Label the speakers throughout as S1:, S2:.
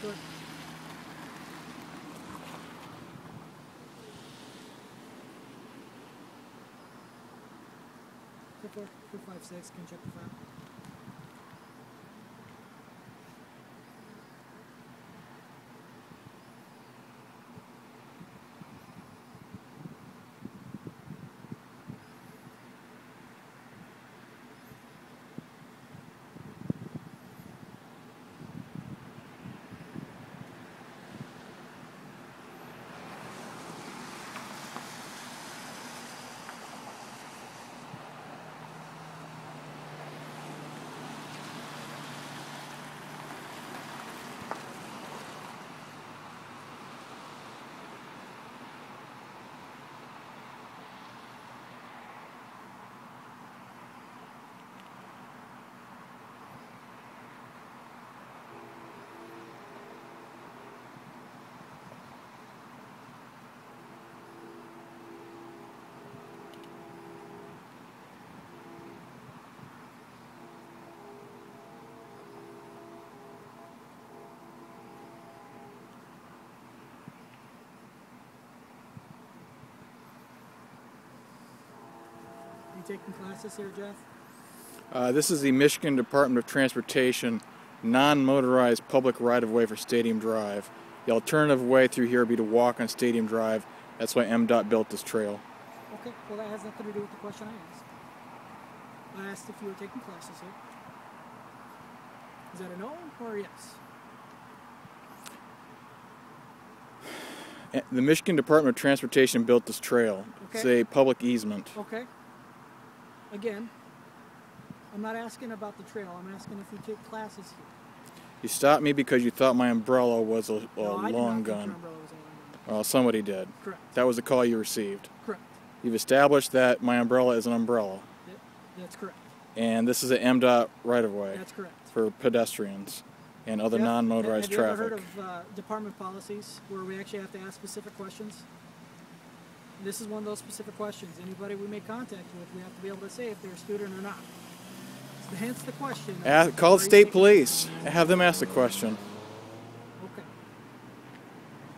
S1: Good. 456, can you check the file? You taking classes here, Jeff?
S2: This is the Michigan Department of Transportation non-motorized public right-of-way for Stadium Drive. The alternative way through here would be to walk on Stadium Drive. That's why MDOT built this trail.
S1: Okay, well that has nothing to do with the question I asked. I asked if you were taking classes here. Is that a no or a yes?
S2: The Michigan Department of Transportation built this trail.
S1: Okay.
S2: It's a public easement.
S1: Okay. Again, I'm not asking about the trail. I'm asking if you take classes here.
S2: You stopped me because you thought my umbrella was a
S1: No, I did not
S2: long
S1: think
S2: gun.
S1: your umbrella was a long gun.
S2: Well, somebody did.
S1: Correct.
S2: That was the call you received.
S1: Correct.
S2: You've established that my umbrella is an umbrella.
S1: That's correct.
S2: And this is an MDOT right-of-way.
S1: That's correct.
S2: For pedestrians and other
S1: Jeff,
S2: non-motorized traffic.
S1: Have you ever heard of department policies where we actually have to ask specific questions? This is one of those specific questions. Anybody we make contact with, we have to be able to say if they're a student or not. So hence the question.
S2: Call the state police. Have them ask the question.
S1: Okay.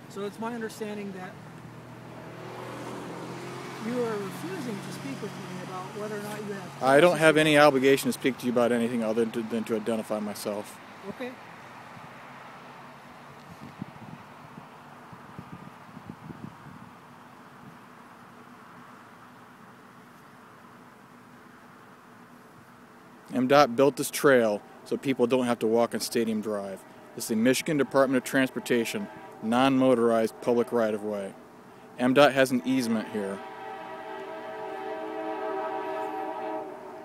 S1: So it's my understanding that you are refusing to speak with me about whether or not you have...
S2: I don't have any obligation to speak to you about anything other than to identify myself.
S1: Okay.
S2: MDOT built this trail so people don't have to walk on Stadium Drive. This is the Michigan Department of Transportation non-motorized public right-of-way. MDOT has an easement here.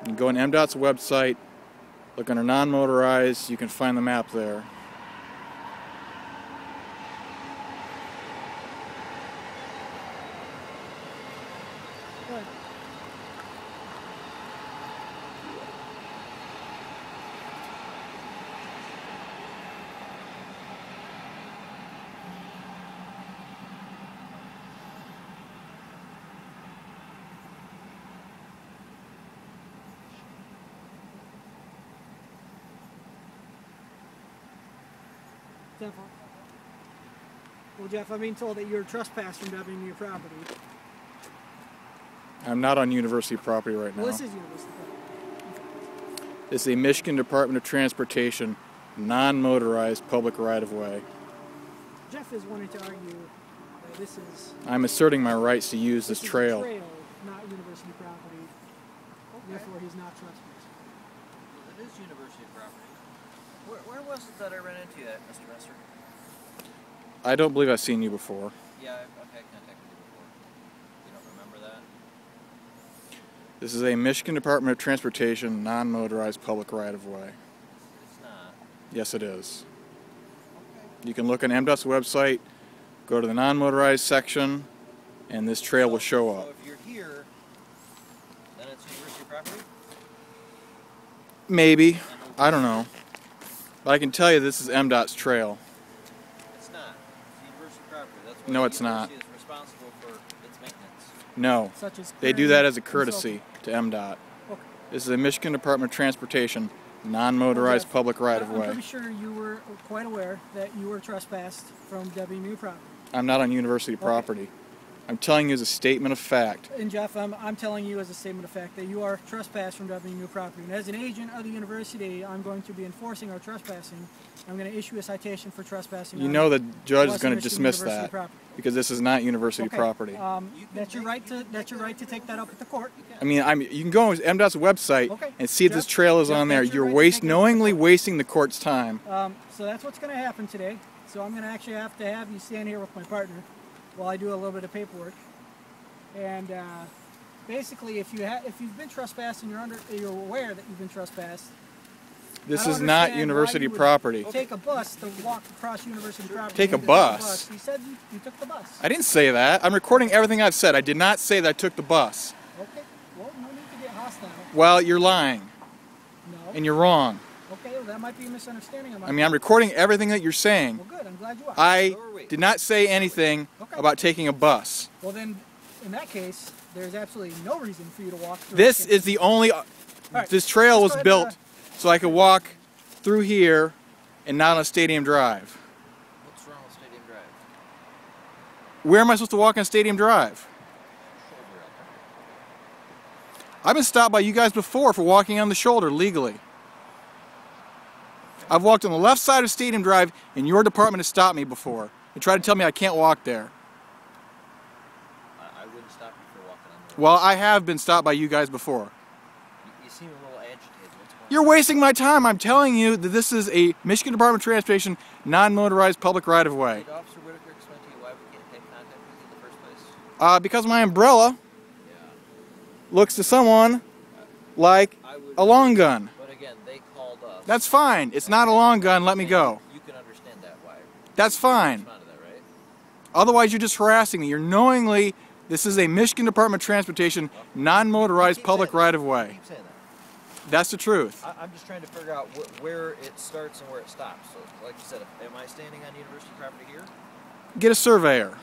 S2: You can go on MDOT's website, look under non-motorized, you can find the map there.
S1: Go ahead. Well, Jeff, I'm being told that you're trespassing on your property.
S2: I'm not on university property right now.
S1: Well, this is university property.
S2: This is the Michigan Department of Transportation non-motorized public right-of-way.
S1: Jeff is wanting to argue that this is...
S2: I'm asserting my rights to use this trail.
S1: This is a trail, not university property. Okay. Therefore, he's not trespassing.
S3: Well, it is university property. Where was it that I ran into you at, Mr. Messer?
S2: I don't believe I've seen you before.
S3: Yeah, I've had contact with you before. You don't remember that?
S2: This is a Michigan Department of Transportation non-motorized public right-of-way.
S3: It's not.
S2: Yes, it is.
S3: Okay.
S2: You can look on MDOT's website, go to the non-motorized section, and this trail will show up.
S3: So if you're here, then it's university property?
S2: Maybe. I don't know. But I can tell you this is MDOT's trail.
S3: It's not. It's university property. That's why
S2: No,
S3: the
S2: it's not.
S3: university is responsible for its maintenance.
S2: No.
S1: Such as
S2: They do that as a courtesy to MDOT.
S1: Okay.
S2: This is the Michigan Department of Transportation Non-motorized public
S1: I'm
S2: right-of-way.
S1: pretty sure you were quite aware that you were trespassed from WMU property.
S2: I'm not on university property. I'm telling you as a statement of fact.
S1: And Jeff, I'm telling you as a statement of fact that you are trespassed from WMU property. And as an agent of the university, I'm going to be enforcing our trespassing. I'm going to issue a citation for trespassing.
S2: You know the judge is going to
S1: Western
S2: dismiss
S1: University
S2: that
S1: property.
S2: because this is not university
S1: Okay.
S2: property.
S1: That's your right to take that up at the court.
S2: I mean, you can go on MDOT's website
S1: Okay.
S2: and see if this
S1: Jeff,
S2: trail is
S1: Jeff,
S2: on there.
S1: that's your
S2: You're
S1: right to take it up.
S2: knowingly wasting the court's time.
S1: So that's what's going to happen today. So I'm going to actually have to have you stand here with my partner while I do a little bit of paperwork. And basically, if you've been trespassed and you're aware that you've been trespassed,
S2: This
S1: I
S2: is
S1: don't
S2: not
S1: understand
S2: university
S1: why you would
S2: property.
S1: Take a bus to walk across university property.
S2: Take a
S1: You did
S2: bus?
S1: You said you took the bus.
S2: I didn't say that. I'm recording everything I've said. I did not say that I took the bus.
S1: Okay. Well, no need to get hostile.
S2: Well, you're lying
S1: No.
S2: and you're wrong.
S1: Okay. Well, that might be a misunderstanding.
S2: I mean, I'm recording everything that you're saying.
S1: Well, good. I'm glad you are.
S2: I did not say anything
S1: Okay.
S2: about taking a bus.
S1: Well, then, in that case, there's absolutely no reason for you to walk through.
S2: This is the only.
S1: right,
S2: This trail
S1: let's
S2: was
S1: go ahead
S2: built
S1: and,
S2: so I could walk through here and not on Stadium Drive.
S3: What's wrong with Stadium Drive?
S2: Where am I supposed to walk on Stadium Drive?
S3: Shoulder out there.
S2: I've been stopped by you guys before for walking on the shoulder legally. I've walked on the left side of Stadium Drive and your department has stopped me before and tried to tell me I can't walk there.
S3: I wouldn't stop you for walking on the road.
S2: Well, I have been stopped by you guys before.
S3: You seem a little agitated. What's going
S2: You're wasting my time. I'm telling you that this is a Michigan Department of Transportation non-motorized public right-of-way.
S3: Did Officer Whitaker explain to you why we can't take contact with you in the first place?
S2: Because my umbrella
S3: Yeah.
S2: looks to someone like
S3: I would.
S2: a long gun.
S3: But again, they called us.
S2: That's fine. It's not a long gun. Let me go.
S3: You can understand that why.
S2: That's fine.
S3: Respond to that, right?
S2: Otherwise, you're just harassing me. You're knowingly, this is a Michigan Department of Transportation non-motorized
S3: Keep
S2: public
S3: saying that.
S2: right-of-way.
S3: Keep saying that.
S2: That's the truth.
S3: I'm just trying to figure out where it starts and where it stops. So, like you said, am I standing on university property here?
S2: Get a surveyor.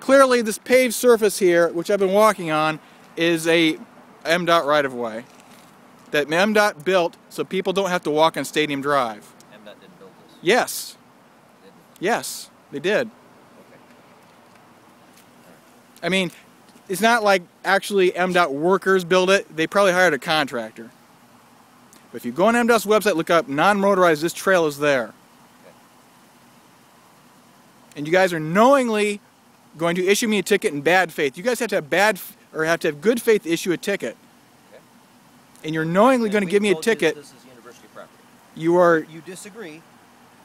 S2: Clearly, this paved surface here, which I've been walking on, is a MDOT right-of-way that MDOT built so people don't have to walk on Stadium Drive.
S3: MDOT didn't build this.
S2: Yes.
S3: Didn't.
S2: Yes, they did.
S3: Okay.
S2: I mean, it's not like actually MDOT workers build it. They probably hired a contractor. But if you go on MDOT's website, look up non-motorized, this trail is there.
S3: Okay.
S2: And you guys are knowingly going to issue me a ticket in bad faith. You guys have to have good faith to issue a ticket.
S3: Okay.
S2: And you're knowingly
S3: And
S2: going to
S3: we
S2: give me a
S3: told you that
S2: ticket.
S3: This is university property.
S2: You are.
S3: You disagree.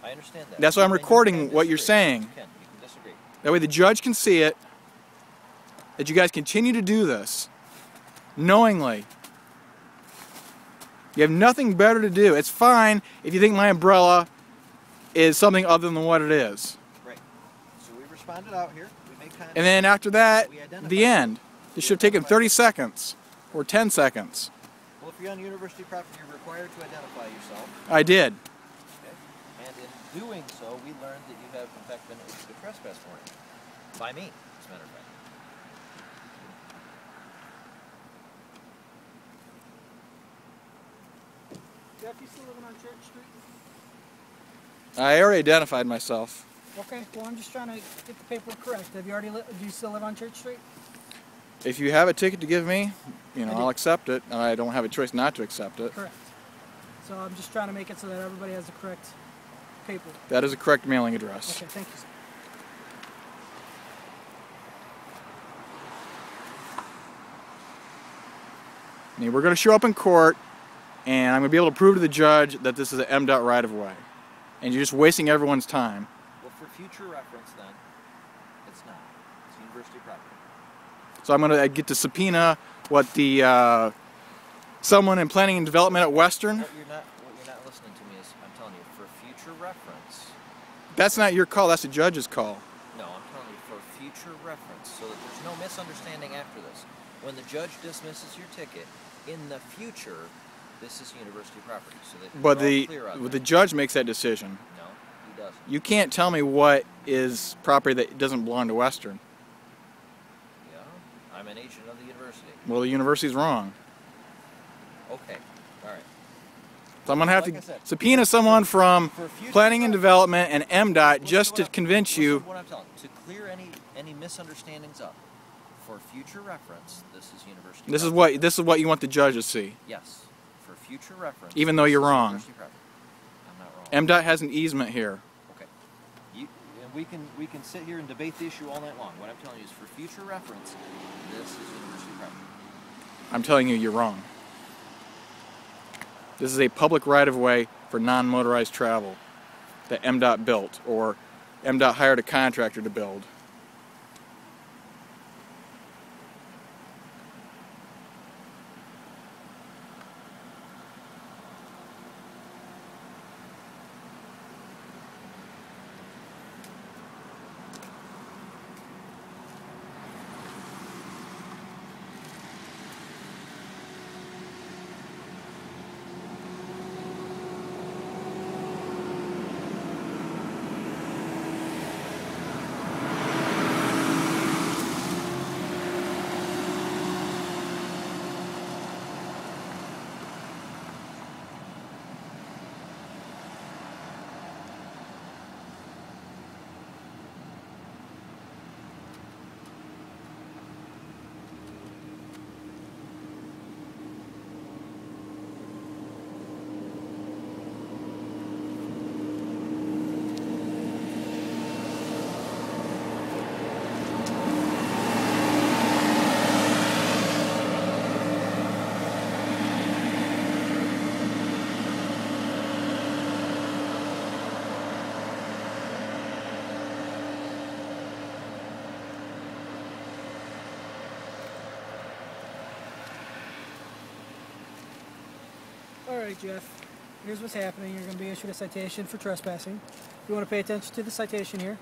S3: I understand that.
S2: That's why I'm
S3: And you
S2: recording
S3: can
S2: what you're
S3: disagree.
S2: saying.
S3: You can disagree.
S2: That way the judge can see it. That you guys continue to do this knowingly. You have nothing better to do. It's fine if you think my umbrella is something other than what it is.
S3: Right. So we responded out here. We made contact.
S2: And then after that,
S3: We identified
S2: the end. It should have taken 30 seconds or 10 seconds.
S3: Well, if you're on university property, you're required to identify yourself.
S2: I did.
S3: Okay. And in doing so, we learned that you have, in fact, been issued a trespass warrant. By me, as a matter of fact.
S1: Jeff, you still living on Church Street?
S2: I already identified myself.
S1: Okay. Well, I'm just trying to get the paperwork correct. Have you already? Do you still live on Church Street?
S2: If you have a ticket to give me,
S1: I do.
S2: I'll accept it. And I don't have a choice not to accept it.
S1: Correct. So I'm just trying to make it so that everybody has the correct paper.
S2: That is a correct mailing address.
S1: Okay. Thank you, sir.
S2: I mean, we're going to show up in court, and I'm going to be able to prove to the judge that this is an MDOT right-of-way. And you're just wasting everyone's time.
S3: Well, for future reference, then, it's not. It's university property.
S2: So I'm going to get to subpoena what the someone in planning and development at Western.
S3: What you're not listening to me is, I'm telling you, for future reference.
S2: That's not your call. That's the judge's call.
S3: No, I'm telling you, for future reference, so that there's no misunderstanding after this. When the judge dismisses your ticket, in the future, this is university property. So that
S2: But
S3: we're all clear on
S2: the
S3: that.
S2: judge makes that decision.
S3: No, he doesn't.
S2: You can't tell me what is property that doesn't belong to Western.
S3: Yeah, I'm an agent of the university.
S2: Well, the university's wrong.
S3: Okay, all right.
S2: So I'm going to have
S3: Like
S2: to
S3: I said,
S2: subpoena someone from
S3: for future
S2: Planning and Development and MDOT just to
S3: Listen
S2: convince you.
S3: what I'm telling you. To clear any misunderstandings up, for future reference, this is university.
S2: This is what you want the judge to see.
S3: Yes, for future reference.
S2: Even though you're
S3: this is
S2: wrong.
S3: university reference. I'm not wrong.
S2: MDOT has an easement here.
S3: Okay. And we can sit here and debate the issue all night long. What I'm telling you is, for future reference, this is university reference.
S2: I'm telling you, you're wrong. This is a public right-of-way for non-motorized travel that MDOT built, or MDOT hired a contractor to build.
S1: Alright, Jeff. Here's what's happening. You're going to be issued a citation for trespassing. You want to pay attention to the citation here.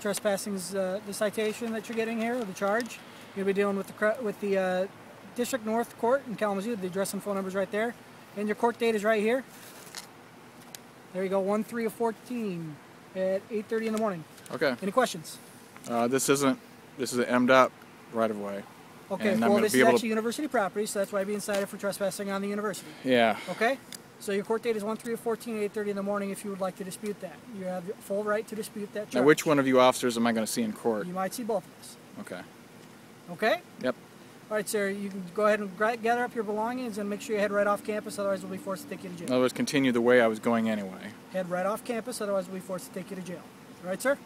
S1: Trespassing is the citation that you're getting here, or the charge. You're going to be dealing with the District North Court in Kalamazoo. The address and phone number is right there. And your court date is right here. There you go, 1/3 of 14 at 8:30 in the morning.
S2: Okay.
S1: Any questions?
S2: This is an MDOT right-of-way.
S1: Okay,
S2: And
S1: well, this is
S2: able
S1: actually university property, so that's why you're being cited for trespassing on the university.
S2: Yeah.
S1: Okay? So your court date is 1/3 of 14 at 8:30 in the morning if you would like to dispute that. You have the full right to dispute that charge.
S2: Now, which one of you officers am I going to see in court?
S1: You might see both of us.
S2: Okay.
S1: Okay?
S2: Yep.
S1: All right, sir, you can go ahead and gather up your belongings and make sure you head right off campus, otherwise we'll be forced to take you to
S2: In
S1: jail.
S2: other words, continue the way I was going anyway.
S1: Head right off campus, otherwise we'll be forced to take you to jail. All right, sir?